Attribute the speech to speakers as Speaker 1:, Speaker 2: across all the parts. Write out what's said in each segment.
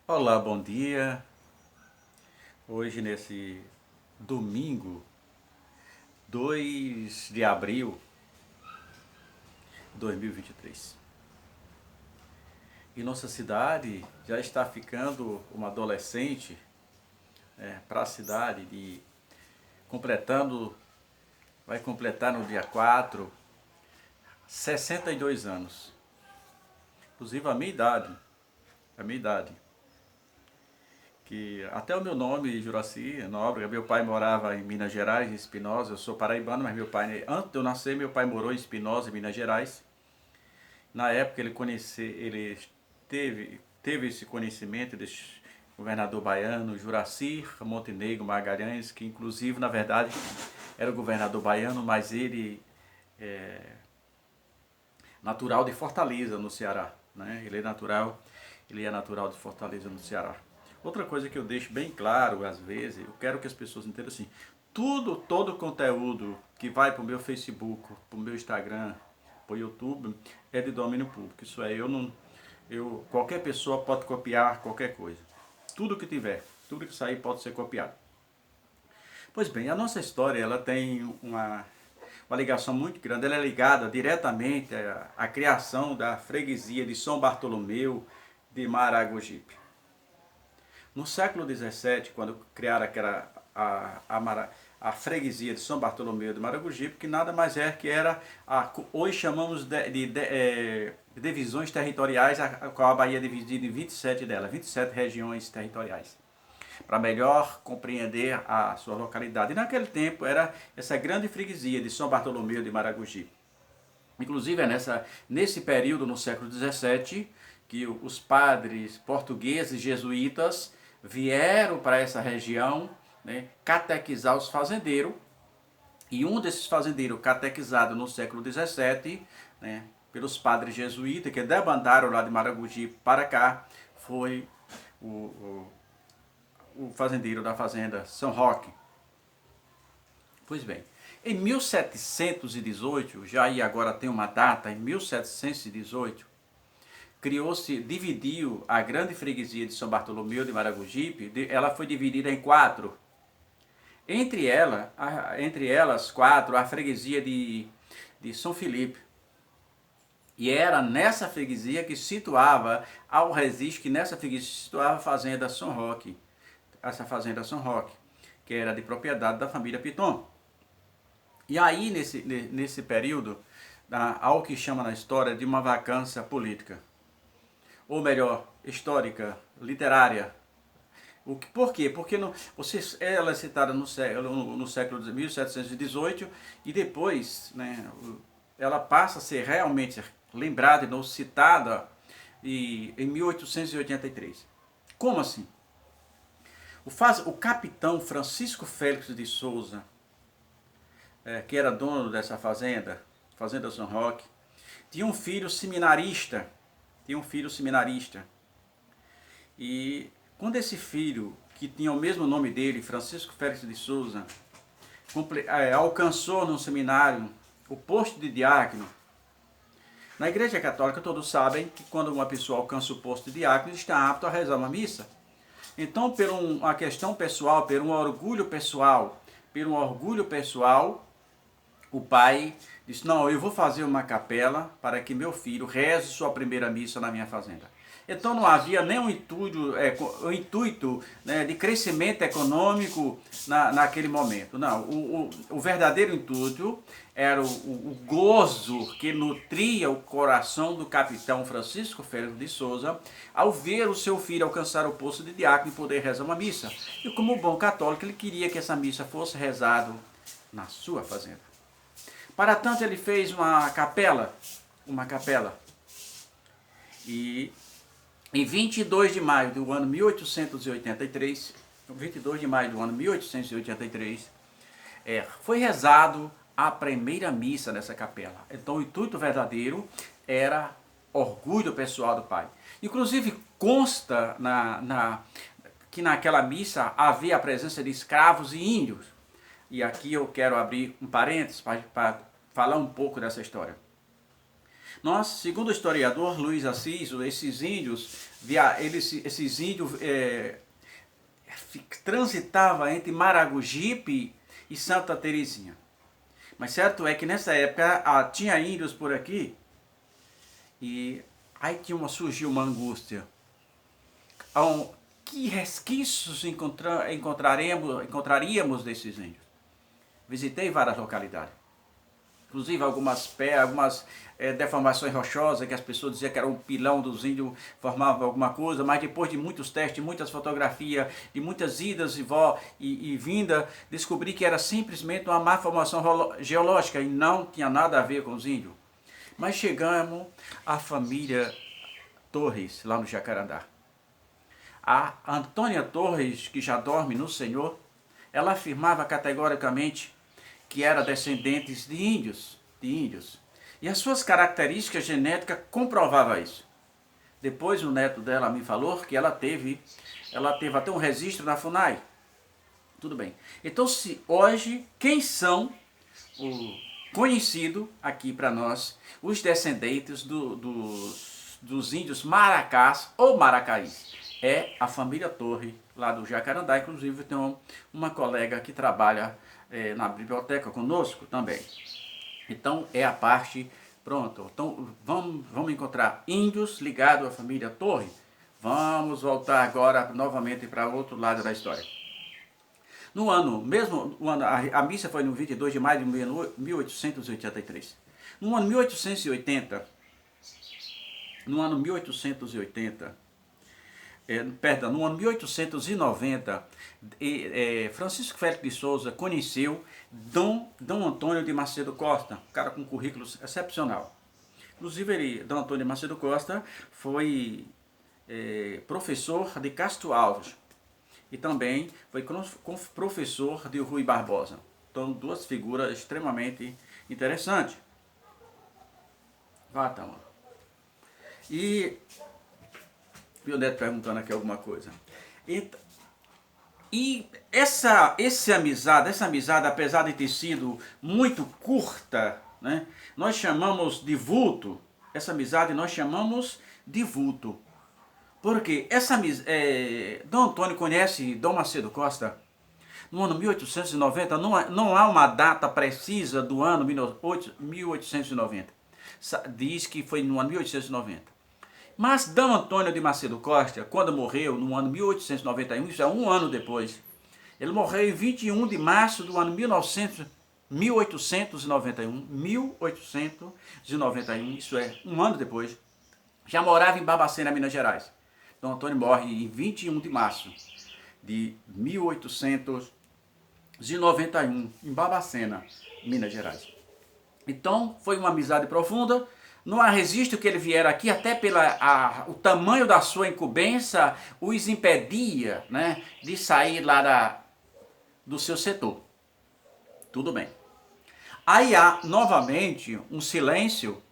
Speaker 1: Olá, bom dia. Hoje, nesse domingo, 2 de abril de 2023. E nossa cidade já está ficando uma adolescente para a cidade, completando, vai completar no dia 4, 62 anos. Inclusive a minha idade. Que até o meu nome, Juraci Nóbrega, meu pai morava em Minas Gerais, em Espinosa. Eu sou paraibano, mas meu pai, antes de eu nascer, meu pai morou em Espinosa, em Minas Gerais. Na época ele teve esse conhecimento desse governador baiano, Juraci Montenegro Magalhães, que inclusive, na verdade, era o governador baiano, mas ele é natural de Fortaleza, no Ceará. Né? Ele é natural de Fortaleza, no Ceará. Outra coisa que eu deixo bem claro, às vezes, eu quero que as pessoas entendam assim, todo o conteúdo que vai para o meu Facebook, para o meu Instagram, para o YouTube, é de domínio público. Isso é, qualquer pessoa pode copiar qualquer coisa. Tudo que tiver, tudo que sair pode ser copiado. Pois bem, a nossa história ela tem uma ligação muito grande. Ela é ligada diretamente à criação da freguesia de São Bartolomeu de Maragogipe. No século XVII, quando criaram a freguesia de São Bartolomeu de Maragogipe, que nada mais é que hoje chamamos de divisões territoriais, a qual a Bahia é dividida em 27 delas, 27 regiões territoriais, para melhor compreender a sua localidade. E naquele tempo era essa grande freguesia de São Bartolomeu de Maragogipe. Inclusive é nesse período, no século XVII, que os padres portugueses jesuítas vieram para essa região, né, catequizar os fazendeiros. E um desses fazendeiros catequizados no século XVII, né, pelos padres jesuítas, que debandaram lá de Maragogipe para cá, foi o fazendeiro da fazenda São Roque. Pois bem, em 1718, já aí agora tem uma data, em 1718, dividiu a grande freguesia de São Bartolomeu de Maragogipe, ela foi dividida em 4. Entre elas 4, a freguesia de São Felipe. E era nessa freguesia que situava, ao registro, que nessa freguesia se situava a fazenda São Roque. Essa fazenda São Roque, que era de propriedade da família Piton. E aí, nesse período, há o que chama na história de uma vacância política. Ou melhor, histórica, literária. Por quê? Porque ela é citada no século de 1718 e depois, né, ela passa a ser realmente lembrada e citada em 1883. Como assim? O capitão Francisco Félix de Souza, que era dono dessa fazenda São Roque, tinha um filho seminarista. E quando esse filho, que tinha o mesmo nome dele, Francisco Félix de Souza, alcançou no seminário o posto de diácono, na Igreja Católica todos sabem que quando uma pessoa alcança o posto de diácono, está apto a rezar uma missa. Então, por uma questão pessoal, por um orgulho pessoal, o pai disse, não, eu vou fazer uma capela para que meu filho reze sua primeira missa na minha fazenda. Então não havia nenhum intuito, né, de crescimento econômico naquele momento. Não, o verdadeiro intuito era o gozo que nutria o coração do capitão Francisco Félix de Souza ao ver o seu filho alcançar o posto de diácono e poder rezar uma missa. E como bom católico, ele queria que essa missa fosse rezada na sua fazenda. Para tanto, ele fez uma capela. E em 22 de maio do ano 1883, foi rezado a primeira missa nessa capela. Então o intuito verdadeiro era orgulho pessoal do pai. Inclusive consta que naquela missa havia a presença de escravos e índios. E aqui eu quero abrir um parênteses para falar um pouco dessa história. Segundo o historiador Luiz Assis, esses índios, transitavam entre Maragogipe e Santa Terezinha. Mas certo é que nessa época tinha índios por aqui e aí surgiu uma angústia. Que resquícios encontraríamos desses índios? Visitei várias localidades. Inclusive algumas deformações rochosas que as pessoas diziam que era um pilão dos índios, formava alguma coisa, mas depois de muitos testes, muitas fotografias, de muitas idas e vinda, descobri que era simplesmente uma má formação geológica e não tinha nada a ver com os índios. Mas chegamos à família Torres, lá no Jacarandá. A Antônia Torres, que já dorme no Senhor, ela afirmava categoricamente que era descendente de índios. E as suas características genéticas comprovavam isso. Depois o neto dela me falou que ela teve até um registro na FUNAI. Tudo bem. Então, hoje, quem são conhecidos aqui para nós, os descendentes dos índios Maracás ou Maracaís? É a família Torre, lá do Jacarandá. Inclusive, tem uma colega que trabalha na biblioteca conosco também. Então, é a parte... Pronto. Então, vamos encontrar índios ligados à família Torre. Vamos voltar agora novamente para o outro lado da história. A missa foi no 22 de maio de 1883. No ano 1880, no ano 1890, Francisco Félix de Souza conheceu Dom Antônio de Macedo Costa, um cara com um currículo excepcional. Inclusive, Dom Antônio de Macedo Costa foi professor de Castro Alves e também foi professor de Rui Barbosa. Então, duas figuras extremamente interessantes. E o Neto perguntando aqui alguma coisa. E essa amizade, apesar de ter sido muito curta, né, nós chamamos de vulto. Essa amizade nós chamamos de vulto. Porque Dom Antônio conhece Dom Macedo Costa no ano 1890. Não há uma data precisa do ano 1890. Diz que foi no ano 1890. Mas Dom Antônio de Macedo Costa, quando morreu no ano 1891, isso é um ano depois, ele morreu em 21 de março do ano 1891, isso é um ano depois, já morava em Barbacena, Minas Gerais. Dom Antônio morre em 21 de março de 1891, em Barbacena, Minas Gerais. Então, foi uma amizade profunda. Não há registro que ele viera aqui, até o tamanho da sua incumbência os impedia, né, de sair lá do seu setor. Tudo bem. Aí há novamente um silêncio,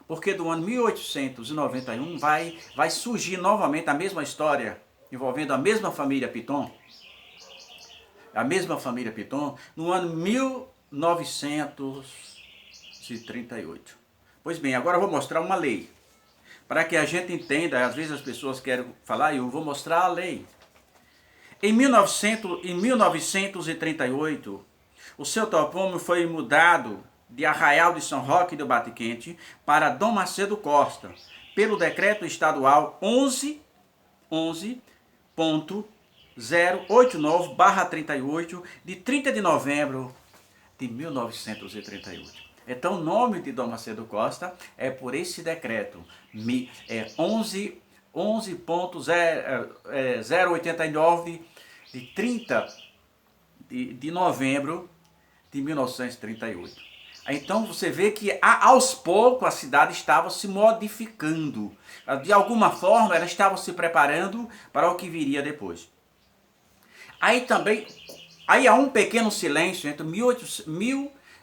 Speaker 1: porque do ano 1891 vai surgir novamente a mesma história, envolvendo a mesma família Piton. No ano 1938. Pois bem, agora eu vou mostrar uma lei, para que a gente entenda. Às vezes as pessoas querem falar e eu vou mostrar a lei. Em 1938, o seu topônimo foi mudado de Arraial de São Roque do Bate-Quente para Dom Macedo Costa, pelo decreto estadual 11.089/38, de 30 de novembro de 1938. Então, o nome de Dom Macedo Costa é por esse decreto, 11.089 de 30 de novembro de 1938. Então, você vê que aos poucos a cidade estava se modificando. De alguma forma, ela estava se preparando para o que viria depois. Aí há um pequeno silêncio entre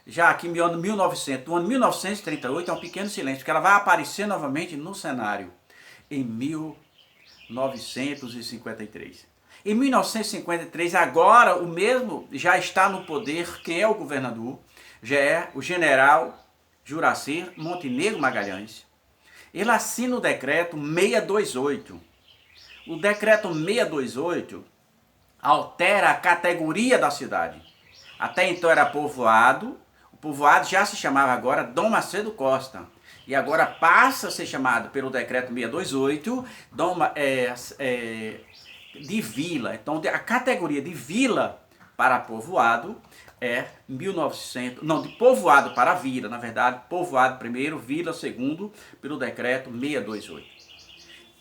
Speaker 1: já aqui no ano 1938 é um pequeno silêncio, porque ela vai aparecer novamente no cenário em 1953. Em 1953, agora o mesmo já está no poder. Quem é o governador? Já é o general Juracir Montenegro Magalhães. ele assina o decreto 628. O decreto 628 altera a categoria da cidade. Até então era povoado, o povoado já se chamava agora Dom Macedo Costa. E agora passa a ser chamado pelo decreto 628 de vila. Então a categoria de vila para povoado é 1900, não, de povoado para vila, na verdade, povoado primeiro, vila segundo, pelo decreto 628.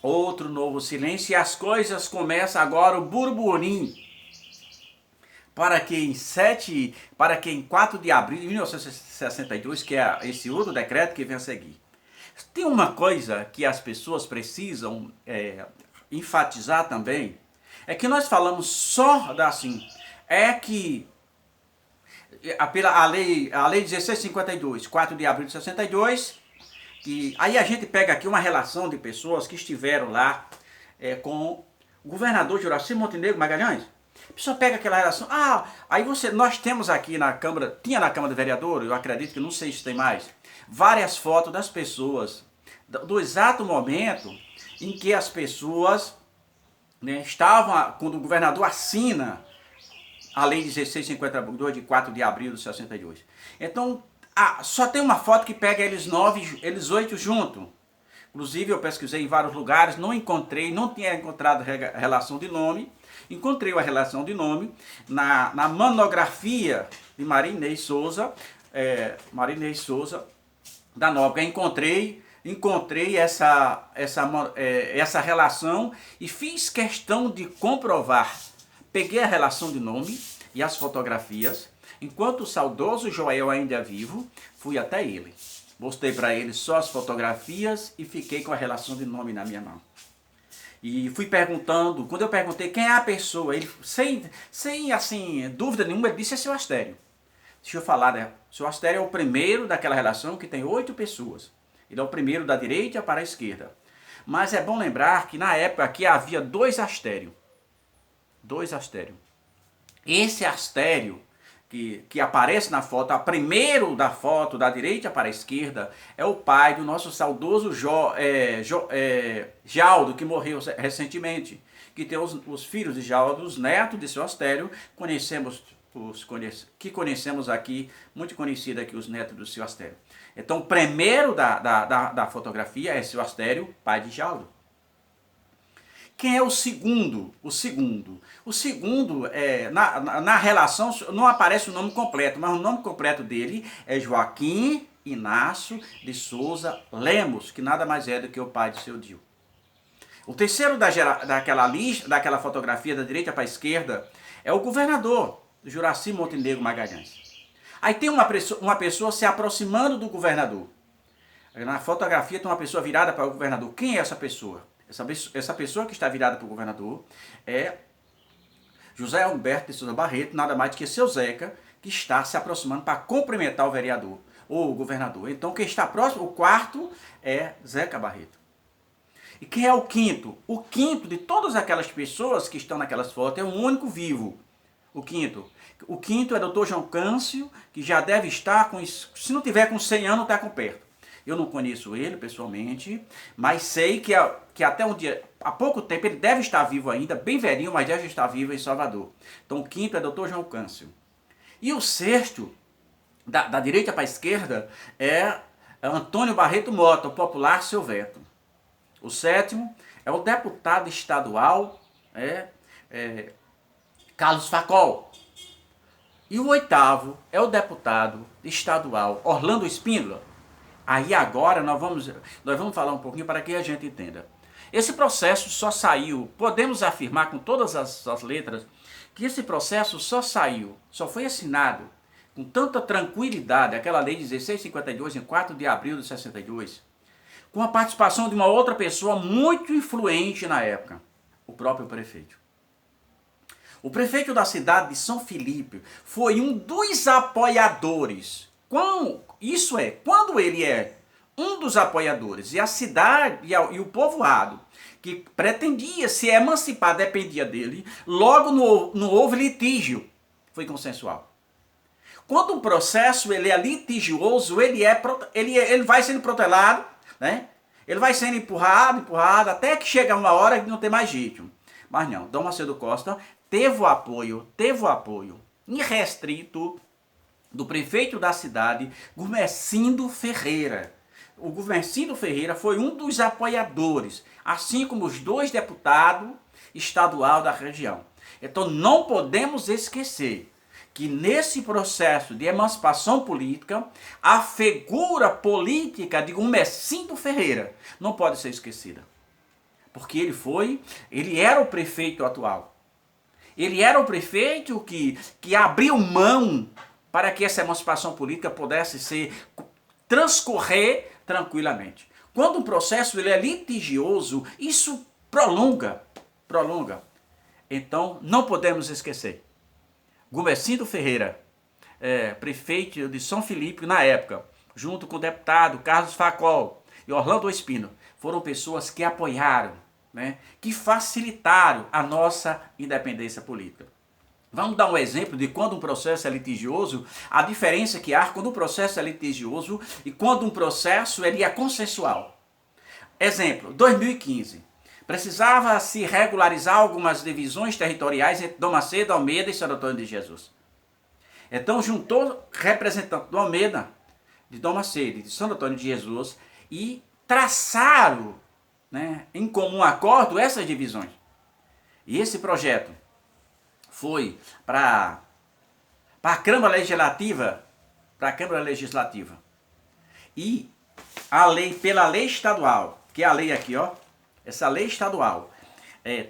Speaker 1: Outro novo silêncio e as coisas começam agora o burburinho. Para que em 4 de abril de 1962, que é esse outro decreto que vem a seguir. Tem uma coisa que as pessoas precisam enfatizar também, é que nós falamos só é que a lei 1652, 4 de abril de 62, que aí a gente pega aqui uma relação de pessoas que estiveram lá com o governador Juraci Montenegro Magalhães. A pessoa pega aquela relação, nós temos aqui na Câmara, tinha na Câmara de Vereadores, eu acredito que não sei se tem mais, várias fotos das pessoas, do exato momento em que as pessoas estavam, quando o governador assina a lei 1652 de 4 de abril de 62. Então, só tem uma foto que pega eles 8 juntos. Inclusive eu pesquisei em vários lugares, não tinha encontrado relação de nome. Encontrei a relação de nome na monografia de Marinês Souza, da Nóbrega. Encontrei essa relação e fiz questão de comprovar. Peguei a relação de nome e as fotografias. Enquanto o saudoso Joel ainda é vivo, fui até ele. Mostrei para ele só as fotografias e fiquei com a relação de nome na minha mão. E fui perguntando, quando eu perguntei quem é a pessoa, ele, sem assim, dúvida nenhuma, ele disse: é seu Astério. Deixa eu falar, né? Seu Astério é o primeiro daquela relação que tem 8 pessoas. Ele é o primeiro da direita para a esquerda. Mas é bom lembrar que na época aqui havia 2 Astérios. 2 Astérios. Esse Astério que aparece na foto, a primeiro da foto, da direita para a esquerda, é o pai do nosso saudoso Jaldo, que morreu recentemente, que tem os filhos de Jaldo, os netos de seu Astério, que conhecemos aqui, muito conhecido aqui, os netos do seu Astério. Então, o primeiro da fotografia é seu Astério, pai de Jaldo. Quem é o segundo? O segundo na relação, não aparece o nome completo, mas o nome completo dele é Joaquim Inácio de Souza Lemos, que nada mais é do que o pai de seu Dio. O terceiro daquela fotografia da direita para a esquerda é o governador, Juraci Montenegro Magalhães. Aí tem uma pessoa se aproximando do governador. Na fotografia tem uma pessoa virada para o governador. Quem é essa pessoa? Essa pessoa que está virada para o governador é José Humberto de Souza Barreto, nada mais do que seu Zeca, que está se aproximando para cumprimentar o vereador ou o governador. Então quem está próximo, o quarto, é Zeca Barreto. E quem é o quinto? O quinto de todas aquelas pessoas que estão naquelas fotos é um único vivo. O quinto é o Dr. João Câncio, que já deve estar com, se não tiver com 100 anos, está com perto. Eu não conheço ele pessoalmente, mas sei que até um dia, há pouco tempo, ele deve estar vivo ainda, bem velhinho, mas deve estar vivo em Salvador. Então o quinto é Dr. João Câncio. E o sexto, da direita para a esquerda, é Antônio Barreto Mota, o popular Seu Veto. O sétimo é o deputado estadual Carlos Facol. E o oitavo é o deputado estadual Orlando Espíndola. Aí agora nós vamos falar um pouquinho para que a gente entenda. Esse processo só saiu, podemos afirmar com todas as letras, que esse processo só foi assinado com tanta tranquilidade, aquela lei 1652, em 4 de abril de 62, com a participação de uma outra pessoa muito influente na época, o próprio prefeito. O prefeito da cidade de São Felipe foi um dos apoiadores. Quando ele é um dos apoiadores e a cidade e o povoado que pretendia se emancipar dependia dele, logo não houve litígio, foi consensual. Quando um processo ele é litigioso, ele vai sendo protelado, né? Ele vai sendo empurrado, empurrado, até que chega uma hora que não tem mais jeito. Mas não, Dom Macedo Costa teve o apoio irrestrito do prefeito da cidade, Gumercindo Ferreira. O Gumercindo Ferreira foi um dos apoiadores, assim como os 2 deputados estaduais da região. Então não podemos esquecer que nesse processo de emancipação política, a figura política de Gumercindo Ferreira não pode ser esquecida. Porque ele era o prefeito atual. Ele era o prefeito que abriu mão para que essa emancipação política pudesse transcorrer tranquilamente. Quando um processo ele é litigioso, isso prolonga. Então, não podemos esquecer. Gumercindo Ferreira, prefeito de São Felipe na época, junto com o deputado Carlos Facol e Orlando Espino, foram pessoas que apoiaram, né, que facilitaram a nossa independência política. Vamos dar um exemplo de quando um processo é litigioso, a diferença que há quando um processo é litigioso e quando um processo ele é consensual. Exemplo, 2015. Precisava se regularizar algumas divisões territoriais entre Dom Macedo, Almeida e Santo Antônio de Jesus. Então juntou representantes do Almeida, de Dom Macedo e de Santo Antônio de Jesus e traçaram, né, em comum acordo essas divisões. E esse projeto foi para a Câmara Legislativa, E pela lei estadual, que é a lei aqui, ó, essa lei estadual,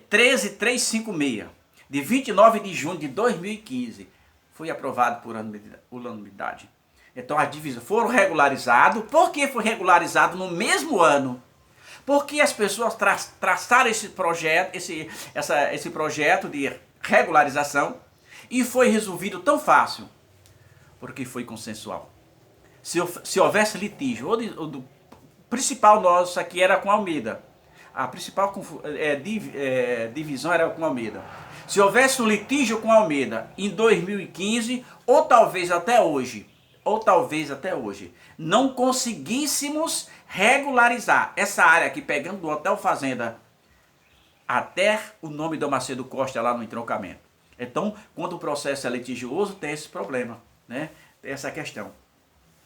Speaker 1: 13356, de 29 de junho de 2015, foi aprovado por unanimidade. Então as divisões foram regularizadas. Por que foi regularizado no mesmo ano? Porque as pessoas traçaram esse projeto de regularização e foi resolvido tão fácil, porque foi consensual. Se houvesse litígio, o principal nosso aqui era com Almeida, a principal divisão era com Almeida. Se houvesse um litígio com Almeida em 2015, ou talvez até hoje, não conseguíssemos regularizar essa área aqui, pegando do Hotel Fazenda até o nome do Macedo Costa lá no entroncamento. Então, quando o processo é litigioso, tem esse problema, né? Tem essa questão.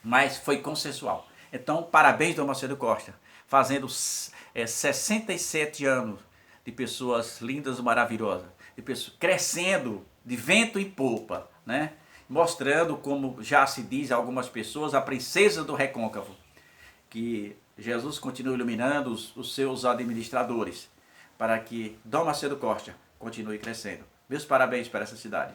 Speaker 1: Mas foi consensual. Então, parabéns, Dom Macedo Costa, fazendo 67 anos de pessoas lindas e maravilhosas, de pessoas crescendo de vento em popa, né? Mostrando, como já se diz a algumas pessoas, a princesa do recôncavo. Que Jesus continue iluminando os seus administradores, para que Dom Macedo Costa continue crescendo. Meus parabéns para essa cidade.